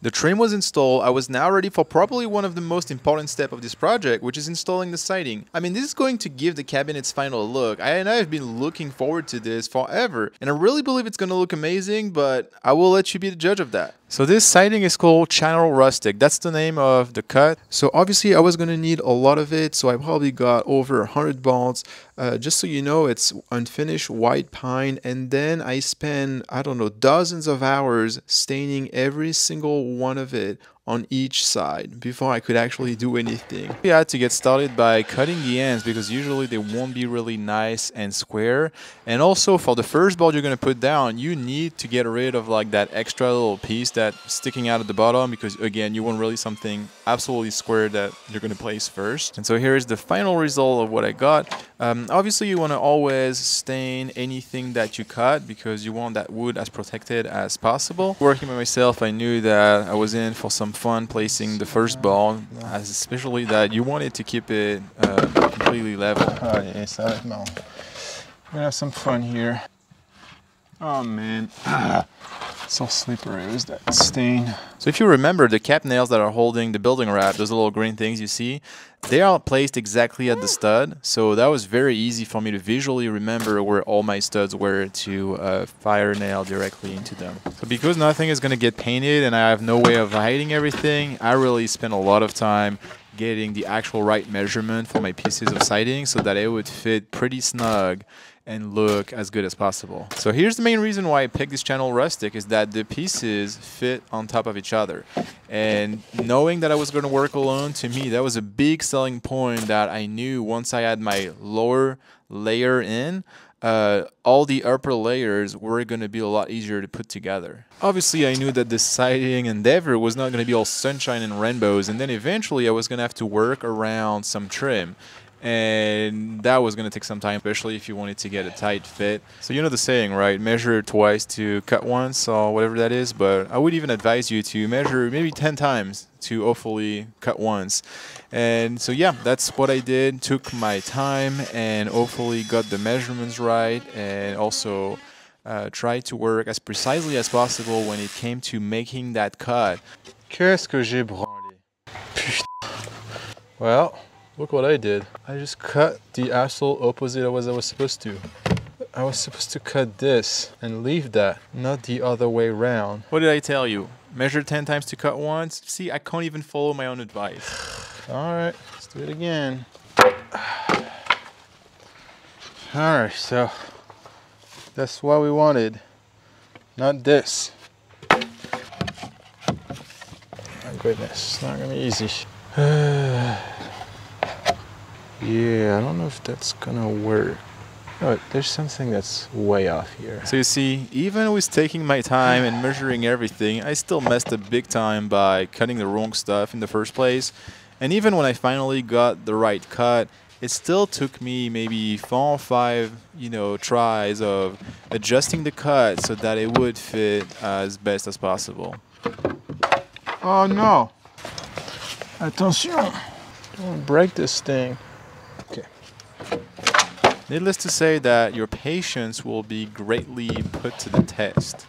The trim was installed. I was now ready for probably one of the most important steps of this project, which is installing the siding. I mean, this is going to give the cabin its final look. I've been looking forward to this forever, and I really believe it's going to look amazing, but I will let you be the judge of that. So this siding is called Channel Rustic. That's the name of the cut. So obviously I was going to need a lot of it, so I probably got over 100 bolts. Just so you know, it's unfinished white pine, and then I spent, I don't know, dozens of hours staining every single one of it on each side before I could actually do anything. We had to get started by cutting the ends because usually they won't be really nice and square. And also for the first board you're going to put down, you need to get rid of like that extra little piece that's sticking out at the bottom, because again, you want really something absolutely square that you're going to place first. And so here is the final result of what I got. Obviously you want to always stain anything that you cut because you want that wood as protected as possible. Working by myself, I knew that I was in for some fun placing the first ball, especially that you wanted to keep it completely level. Oh yes, we're gonna have some fun here. Oh man, so slippery. It was that stain. So if you remember, the cap nails that are holding the building wrap, those little green things you see, they are placed exactly at the stud. So that was very easy for me to visually remember where all my studs were to fire nail directly into them. So because nothing is going to get painted and I have no way of hiding everything, I really spent a lot of time getting the actual right measurement for my pieces of siding so that it would fit pretty snug and look as good as possible. So here's the main reason why I picked this Channel Rustic, is that the pieces fit on top of each other. And knowing that I was going to work alone, to me, that was a big selling point, that I knew once I had my lower layer in, all the upper layers were going to be a lot easier to put together. Obviously, I knew that this siding endeavor was not going to be all sunshine and rainbows, and then eventually I was going to have to work around some trim. And that was going to take some time, especially if you wanted to get a tight fit. So you know the saying, right? Measure twice to cut once, or whatever that is. But I would even advise you to measure maybe 10 times to hopefully cut once. And so yeah, that's what I did. Took my time and hopefully got the measurements right, and also tried to work as precisely as possible when it came to making that cut. Qu'est-ce que j'ai branlé? Putain. Well, look what I did. I just cut the absolute opposite of what I was supposed to. I was supposed to cut this and leave that, not the other way around. What did I tell you? Measure 10 times to cut once? See, I can't even follow my own advice. Alright, let's do it again. Alright, so that's what we wanted, not this. My goodness, it's not gonna be easy. Yeah, I don't know if that's gonna work. No, there's something that's way off here. So you see, even with taking my time and measuring everything, I still messed up big time by cutting the wrong stuff in the first place. And even when I finally got the right cut, it still took me maybe 4 or 5, tries of adjusting the cut so that it would fit as best as possible. Oh no! Attention! Don't break this thing. Okay. Needless to say that your patience will be greatly put to the test.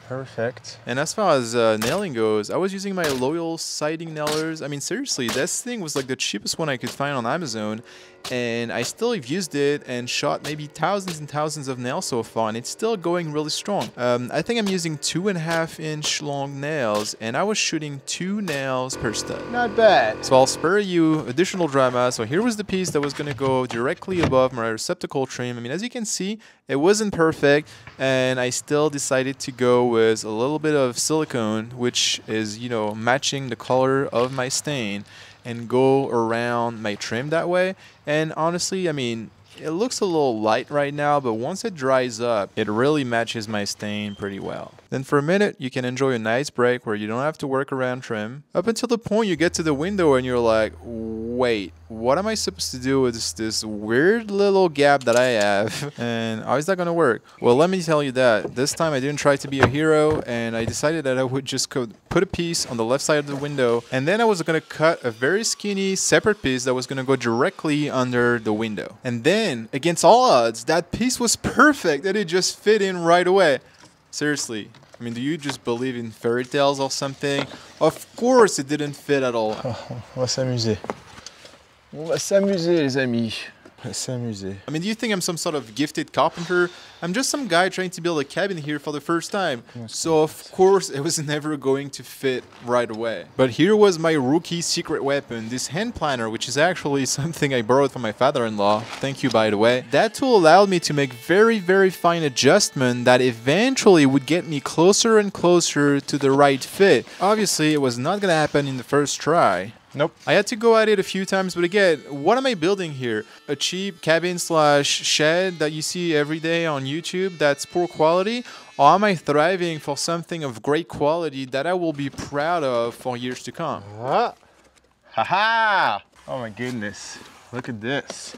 Perfect. And as far as nailing goes, I was using my Loyal siding nailers. I mean, seriously, this thing was like the cheapest one I could find on Amazon, and I still have used it and shot maybe thousands and thousands of nails so far, and it's still going really strong. I think I'm using 2.5-inch long nails, and I was shooting 2 nails per stud. Not bad. So I'll spare you additional drama. So here was the piece that was going to go directly above my receptacle trim. I mean, as you can see, it wasn't perfect, and I still decided to go with a little bit of silicone, which is, matching the color of my stain, and go around my trim that way. And honestly, I mean, it looks a little light right now, but once it dries up, it really matches my stain pretty well. Then for a minute, you can enjoy a nice break where you don't have to work around trim, up until the point you get to the window and you're like, wait, what am I supposed to do with this weird little gap that I have? And how is that gonna work? Well, let me tell you that this time I didn't try to be a hero, and I decided that I would just put a piece on the left side of the window, and then I was gonna cut a very skinny separate piece that was gonna go directly under the window. And then, against all odds, that piece was perfect and it just fit in right away. Seriously, I mean, do you just believe in fairy tales or something? Of course it didn't fit at all. On va s'amuser. On va s'amuser, les amis. On va s'amuser. I mean, do you think I'm some sort of gifted carpenter? I'm just some guy trying to build a cabin here for the first time. So of course it was never going to fit right away. But here was my rookie secret weapon, this hand planner, which is actually something I borrowed from my father-in-law. Thank you, by the way. That tool allowed me to make very, very fine adjustments that eventually would get me closer and closer to the right fit. Obviously, it was not gonna happen in the first try. Nope. I had to go at it a few times, but again, what am I building here? A cheap cabin slash shed that you see every day on YouTube that's poor quality? Or am I thriving for something of great quality that I will be proud of for years to come? Ah. Ha-ha! Oh my goodness. Look at this.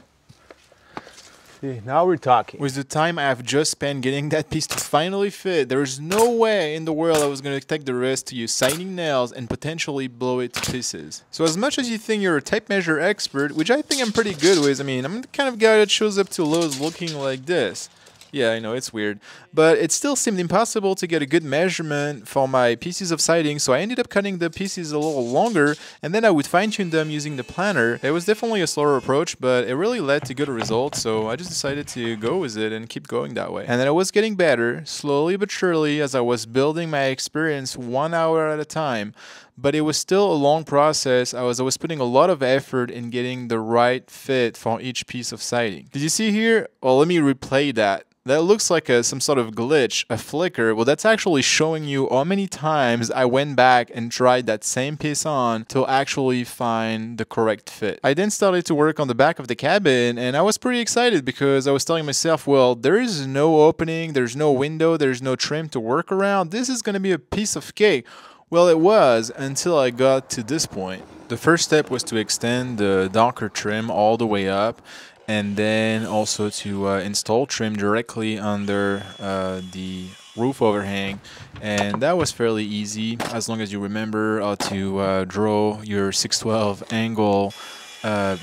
See, now we're talking. With the time I've just spent getting that piece to finally fit, there is no way in the world I was going to take the risk to use siding nails and potentially blow it to pieces. So as much as you think you're a tape measure expert, which I think I'm pretty good with, I mean, I'm the kind of guy that shows up to Lowe's looking like this. Yeah, I know, it's weird. But it still seemed impossible to get a good measurement for my pieces of siding, so I ended up cutting the pieces a little longer, and then I would fine-tune them using the planner. It was definitely a slower approach, but it really led to good results, so I just decided to go with it and keep going that way. And then I was getting better, slowly but surely, as I was building my experience 1 hour at a time. But it was still a long process. I was putting a lot of effort in getting the right fit for each piece of siding. Did you see here? Well, let me replay that. That looks like some sort of glitch, a flicker. Well, that's actually showing you how many times I went back and tried that same piece on to actually find the correct fit. I then started to work on the back of the cabin, and I was pretty excited because I was telling myself, well, there is no opening, there's no window, there's no trim to work around. This is going to be a piece of cake. Well, it was until I got to this point. The first step was to extend the Docker trim all the way up, and then also to install trim directly under the roof overhang, and that was fairly easy as long as you remember how to draw your 612 angle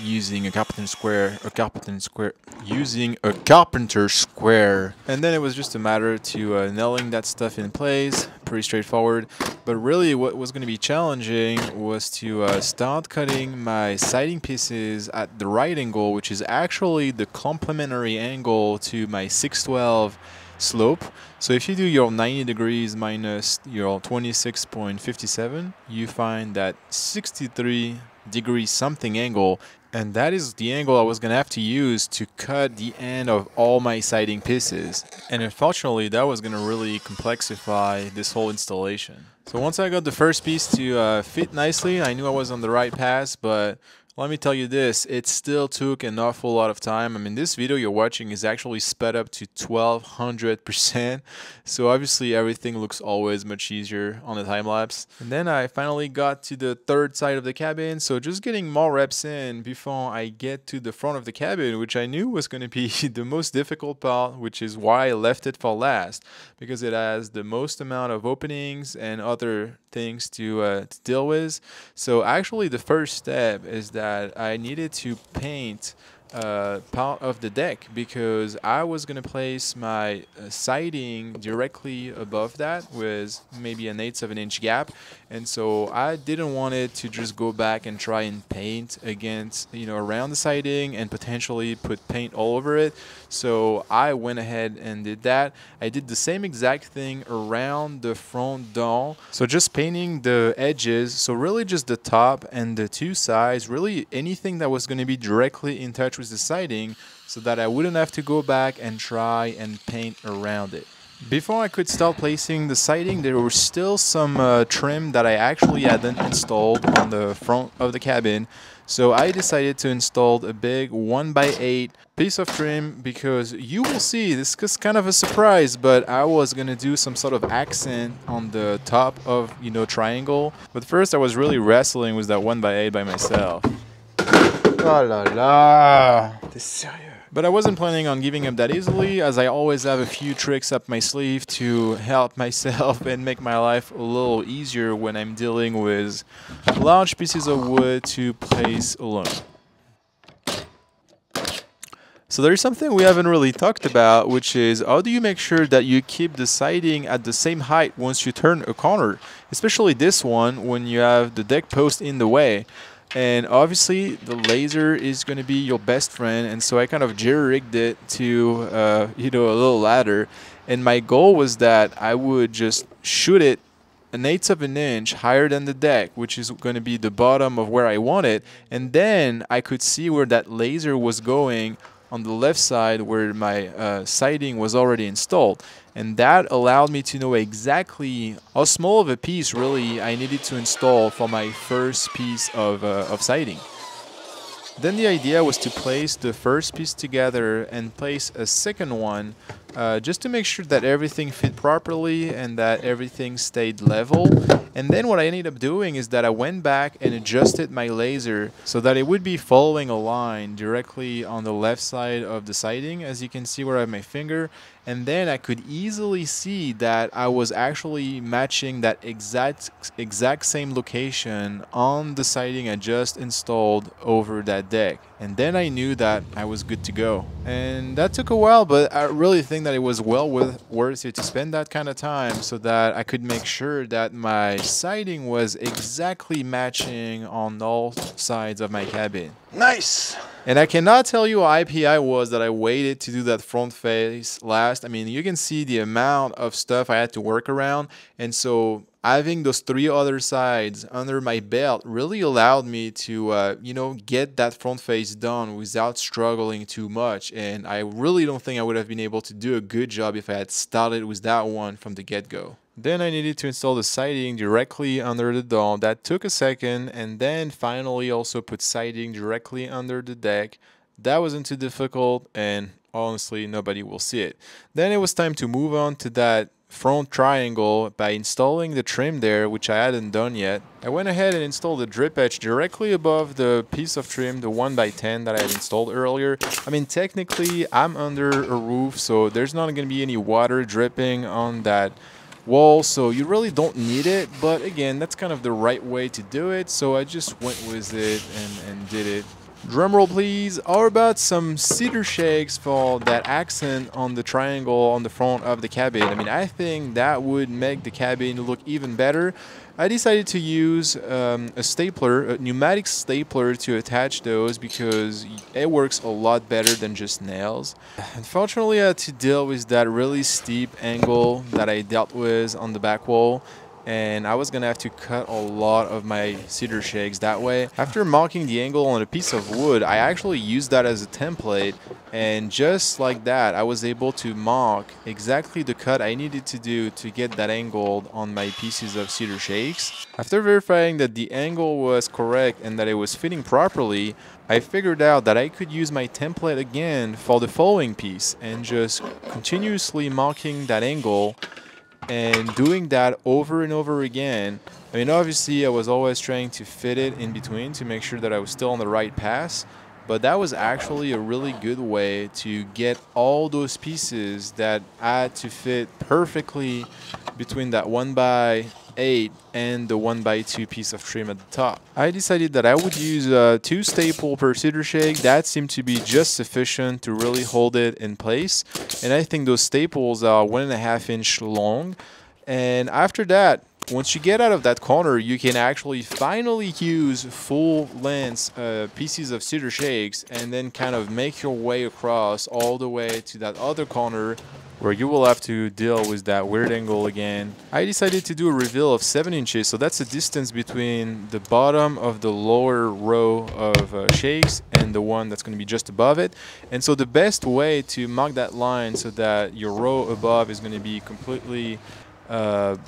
using a carpenter square, using a carpenter square. And then it was just a matter to nailing that stuff in place. Pretty straightforward. But really what was going to be challenging was to start cutting my siding pieces at the right angle, which is actually the complementary angle to my 612 slope. So if you do your 90 degrees minus your 26.57, you find that 63-degree something angle, and that is the angle I was gonna have to use to cut the end of all my siding pieces. And unfortunately, that was gonna really complexify this whole installation. So once I got the first piece to fit nicely, I knew I was on the right path, but let me tell you this, it still took an awful lot of time. I mean, this video you're watching is actually sped up to 1200%. So obviously everything looks always much easier on the time lapse. And then I finally got to the third side of the cabin. So just getting more reps in before I get to the front of the cabin, which I knew was going to be the most difficult part, which is why I left it for last, because it has the most amount of openings and other things to deal with. So actually the first step is that I needed to paint part of the deck, because I was going to place my siding directly above that with maybe an 1/8 of an inch gap, and so I didn't want it to just go back and try and paint against, you know, around the siding and potentially put paint all over it. So I went ahead and did that. I did the same exact thing around the front door, so just painting the edges, so really just the top and the two sides, really anything that was going to be directly in touch with the siding, so that I wouldn't have to go back and try and paint around it. Before I could start placing the siding, there was still some trim that I actually hadn't installed on the front of the cabin. So I decided to install a big 1x8 piece of trim, because you will see, this is kind of a surprise, but I was going to do some sort of accent on the top of, you know, triangle. But first I was really wrestling with that 1x8 by myself. Oh la la, t'es sérieux? But I wasn't planning on giving up that easily, as I always have a few tricks up my sleeve to help myself and make my life a little easier when I'm dealing with large pieces of wood to place alone. So there's something we haven't really talked about, which is how do you make sure that you keep the siding at the same height once you turn a corner, especially this one when you have the deck post in the way. And obviously the laser is going to be your best friend, and so I kind of jerry-rigged it to a little ladder, and my goal was that I would just shoot it 1/8 of an inch higher than the deck, which is going to be the bottom of where I want it, and then I could see where that laser was going on the left side where my siding was already installed. And that allowed me to know exactly how small of a piece really I needed to install for my first piece of siding. Then the idea was to place the first piece together and place a second one just to make sure that everything fit properly and that everything stayed level. And then what I ended up doing is that I went back and adjusted my laser so that it would be following a line directly on the left side of the siding, as you can see where I have my finger. And then I could easily see that I was actually matching that exact same location on the siding I just installed over that deck. And then I knew that I was good to go. And that took a while, but I really think that it was well worth it to spend that kind of time so that I could make sure that my siding was exactly matching on all sides of my cabin. Nice! And I cannot tell you how happy I was that I waited to do that front face last. I mean, you can see the amount of stuff I had to work around. And so having those 3 other sides under my belt really allowed me to, get that front face done without struggling too much. And I really don't think I would have been able to do a good job if I had started with that one from the get-go. Then I needed to install the siding directly under the dome. That took a second, and then finally also put siding directly under the deck. That wasn't too difficult, and honestly nobody will see it. Then it was time to move on to that front triangle by installing the trim there, which I hadn't done yet. I went ahead and installed the drip edge directly above the piece of trim, the 1x10 that I had installed earlier. I mean, technically I'm under a roof, so there's not going to be any water dripping on that wall, so you really don't need it, but again, that's kind of the right way to do it, so I just went with it and did it. Drumroll please. How about some cedar shakes for that accent on the triangle on the front of the cabin? I mean, I think that would make the cabin look even better. I decided to use a stapler, a pneumatic stapler, to attach those because it works a lot better than just nails. Unfortunately, I had to deal with that really steep angle that I dealt with on the back wall, and I was gonna have to cut a lot of my cedar shakes that way. After marking the angle on a piece of wood, I actually used that as a template, and just like that, I was able to mark exactly the cut I needed to do to get that angle on my pieces of cedar shakes. After verifying that the angle was correct and that it was fitting properly, I figured out that I could use my template again for the following piece and just continuously marking that angle and doing that over and over again. I mean, obviously I was always trying to fit it in between to make sure that I was still on the right path, but that was actually a really good way to get all those pieces that had to fit perfectly between that 1x8 and the 1x2 piece of trim at the top. I decided that I would use 2 staples per cedar shake. That seemed to be just sufficient to really hold it in place, and I think those staples are 1.5 inch long. And after that, once you get out of that corner, you can actually finally use full length pieces of cedar shakes and then kind of make your way across all the way to that other corner where you will have to deal with that weird angle again. I decided to do a reveal of 7 inches, so that's the distance between the bottom of the lower row of shakes and the one that's going to be just above it. And so the best way to mark that line so that your row above is going to be completely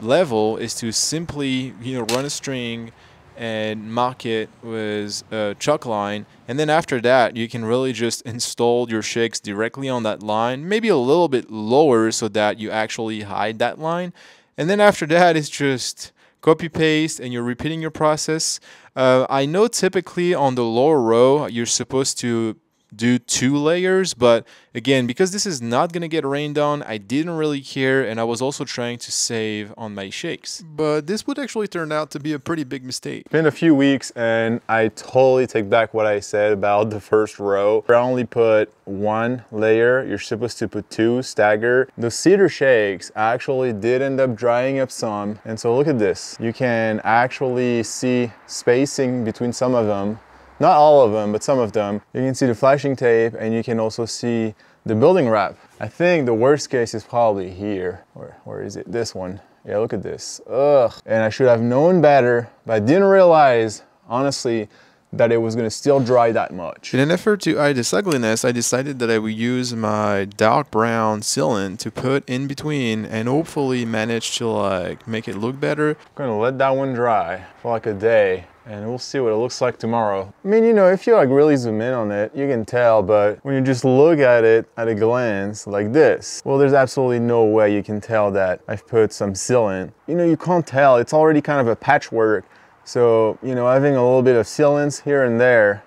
level is to simply run a string and mark it with a chalk line, and then after that you can really just install your shakes directly on that line, maybe a little bit lower so that you actually hide that line, and then after that it's just copy paste and you're repeating your process. I know typically on the lower row you're supposed to do 2 layers, but again, because this is not gonna get rained on, I didn't really care, and I was also trying to save on my shakes. But this would actually turn out to be a pretty big mistake. It's been a few weeks and I totally take back what I said about the first row. I only put 1 layer, you're supposed to put 2, stagger. The cedar shakes actually did end up drying up some, and so look at this. You can actually see spacing between some of them. Not all of them, but some of them. You can see the flashing tape and you can also see the building wrap. I think the worst case is probably here. Where is it? This one. Yeah, look at this. Ugh. And I should have known better, but I didn't realize, honestly, that it was gonna still dry that much. In an effort to hide this ugliness, I decided that I would use my dark brown sealant to put in between and hopefully manage to like make it look better. I'm gonna let that one dry for like a day and we'll see what it looks like tomorrow. I mean, you know, if you like really zoom in on it, you can tell, but when you just look at it at a glance like this, well, there's absolutely no way you can tell that I've put some sealant. You know, you can't tell, it's already kind of a patchwork. So, you know, having a little bit of sealants here and there,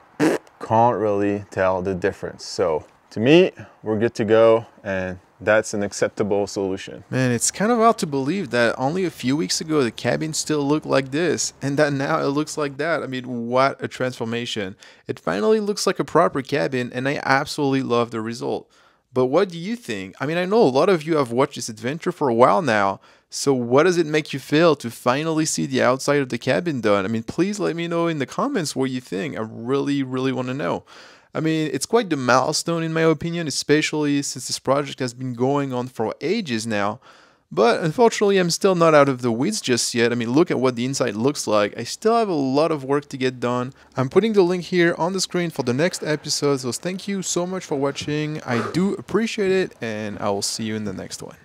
can't really tell the difference. So, to me, we're good to go, and that's an acceptable solution. Man, it's kind of hard to believe that only a few weeks ago the cabin still looked like this, and that now it looks like that. I mean, what a transformation. It finally looks like a proper cabin, and I absolutely love the result. But what do you think? I mean, I know a lot of you have watched this adventure for a while now, so what does it make you feel to finally see the outside of the cabin done? I mean, please let me know in the comments what you think. I really, really want to know. I mean, it's quite the milestone in my opinion, especially since this project has been going on for ages now. But unfortunately, I'm still not out of the weeds just yet. I mean, look at what the inside looks like. I still have a lot of work to get done. I'm putting the link here on the screen for the next episode. So thank you so much for watching. I do appreciate it, and I will see you in the next one.